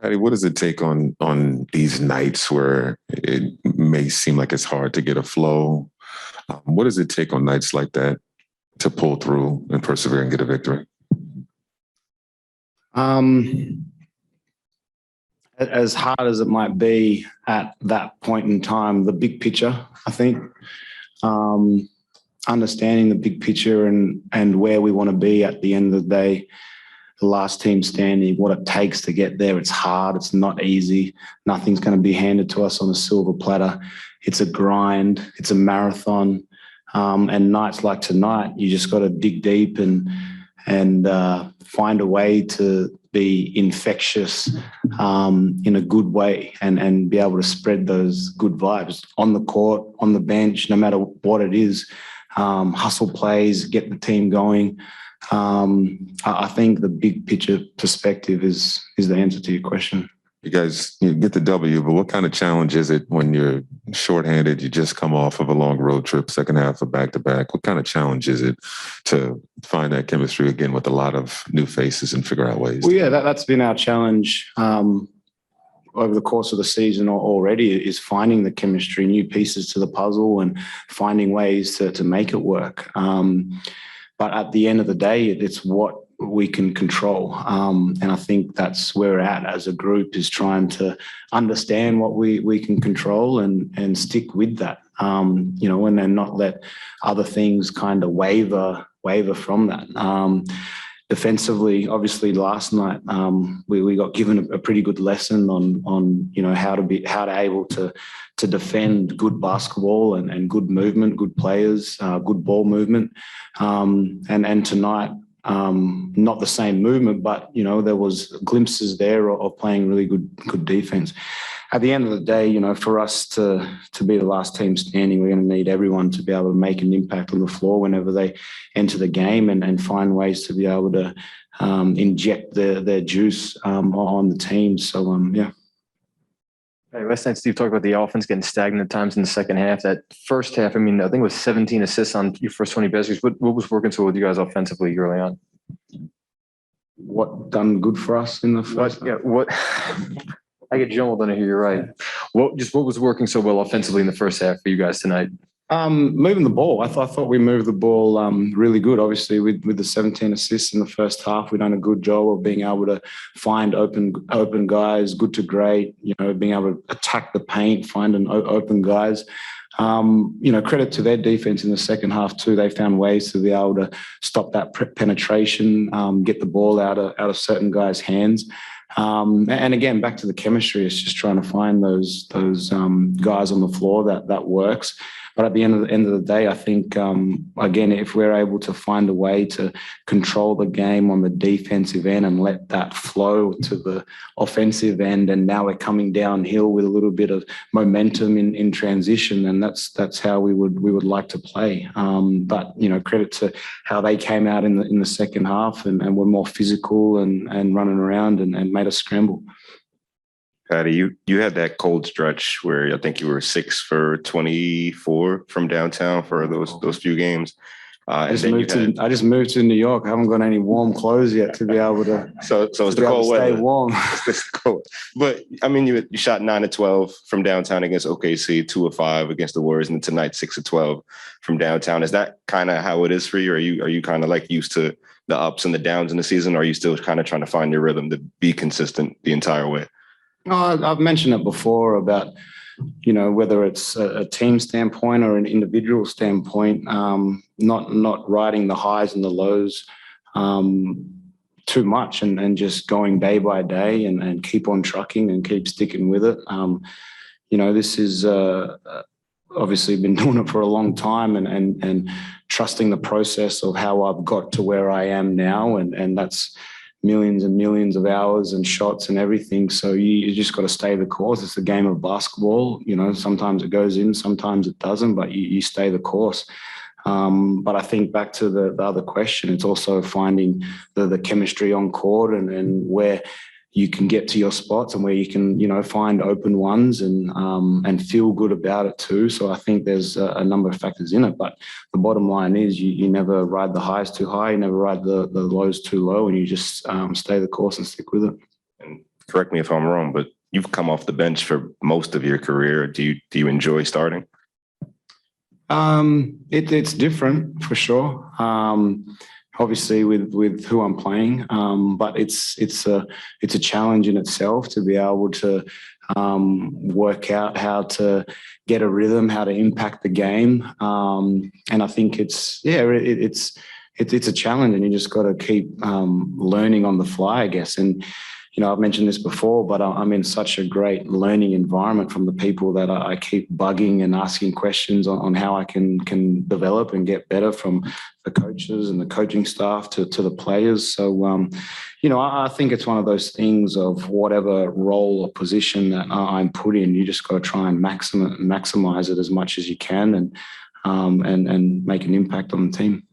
Patty, what does it take on these nights where it may seem like it's hard to get a flow? What does it take on nights like that to pull through and persevere and get a victory? As hard as it might be at that point in time, the big picture, I think, understanding the big picture and where we want to be at the end of the day, the last team standing, what it takes to get there. It's hard. It's not easy. Nothing's going to be handed to us on a silver platter. It's a grind. It's a marathon. And nights like tonight, you just got to dig deep and find a way to be infectious in a good way and be able to spread those good vibes on the court, on the bench, no matter what it is. Hustle plays, get the team going. I think the big picture perspective is the answer to your question. You guys, you get the W, but what kind of challenge is it when you're shorthanded? You just come off of a long road trip, second half of back-to-back. What kind of challenge is it to find that chemistry again with a lot of new faces and figure out ways? Well, yeah, that's been our challenge over the course of the season already, is finding the chemistry, new pieces to the puzzle and finding ways to make it work. But at the end of the day, it's what we can control. And I think that's where we're at as a group, is trying to understand what we can control and stick with that, and then not let other things kind of waver from that. Defensively, obviously last night, we got given a pretty good lesson on how to able to defend good basketball and good movement, good players, good ball movement. And tonight, not the same movement, but there was glimpses there of playing really good defense. At the end of the day, for us to be the last team standing, we're going to need everyone to be able to make an impact on the floor whenever they enter the game and find ways to be able to inject their juice on the team. So, yeah. Hey, last night, Steve talked about the offense getting stagnant at times in the second half. That first half, I think it was 17 assists on your first 20 baskets. What was working so well with you guys offensively early on? What done good for us in the first? I get jumbled on it here. You're right. What was working so well offensively in the first half for you guys tonight? Moving the ball. I thought we moved the ball really good. Obviously, with the 17 assists in the first half, we've done a good job of being able to find open guys, good to great. Being able to attack the paint, finding open guys. Credit to their defense in the second half too. They found ways to be able to stop that penetration, get the ball out of certain guys' hands. And again, back to the chemistry, it's just trying to find those guys on the floor that works. But at the end of the day, I think, again, if we're able to find a way to control the game on the defensive end and let that flow to the offensive end, and now we're coming downhill with a little bit of momentum in transition, and that's how we would like to play. But credit to how they came out in the second half and were more physical and running around and made us scramble. Patty, you had that cold stretch where I think you were 6 for 24 from downtown for those few games. I just moved to New York. I haven't got any warm clothes yet to be able to. So it's the cold weather. Stay warm. It's cold. But you shot 9 of 12 from downtown against OKC, 2 of 5 against the Warriors, and tonight 6 of 12 from downtown. Is that kind of how it is for you? Are you kind of like used to the ups and the downs in the season? Or are you still kind of trying to find your rhythm to be consistent the entire way? I've mentioned it before about, whether it's a team standpoint or an individual standpoint, not riding the highs and the lows too much and just going day by day and keep on trucking and keep sticking with it. This is obviously been doing it for a long time and trusting the process of how I've got to where I am now. And that's millions and millions of hours and shots and everything. So you just got to stay the course. It's a game of basketball. Sometimes it goes in, sometimes it doesn't, but you stay the course. But I think back to the other question, it's also finding the chemistry on court and where you can get to your spots and where you can, find open ones and feel good about it too. So I think there's a number of factors in it, but the bottom line is you never ride the highs too high, you never ride the lows too low, and you just stay the course and stick with it. And correct me if I'm wrong, but you've come off the bench for most of your career. Do you enjoy starting? It's different for sure. Obviously with who I'm playing, but it's a challenge in itself to be able to work out how to get a rhythm, how to impact the game, and I think it's a challenge, and you just got to keep learning on the fly, I guess. And I've mentioned this before, but I'm in such a great learning environment from the people that I keep bugging and asking questions on how I can develop and get better, from the coaches and the coaching staff to the players. So, I think it's one of those things of whatever role or position that I'm put in, you just got to try and maximize it as much as you can, and make an impact on the team.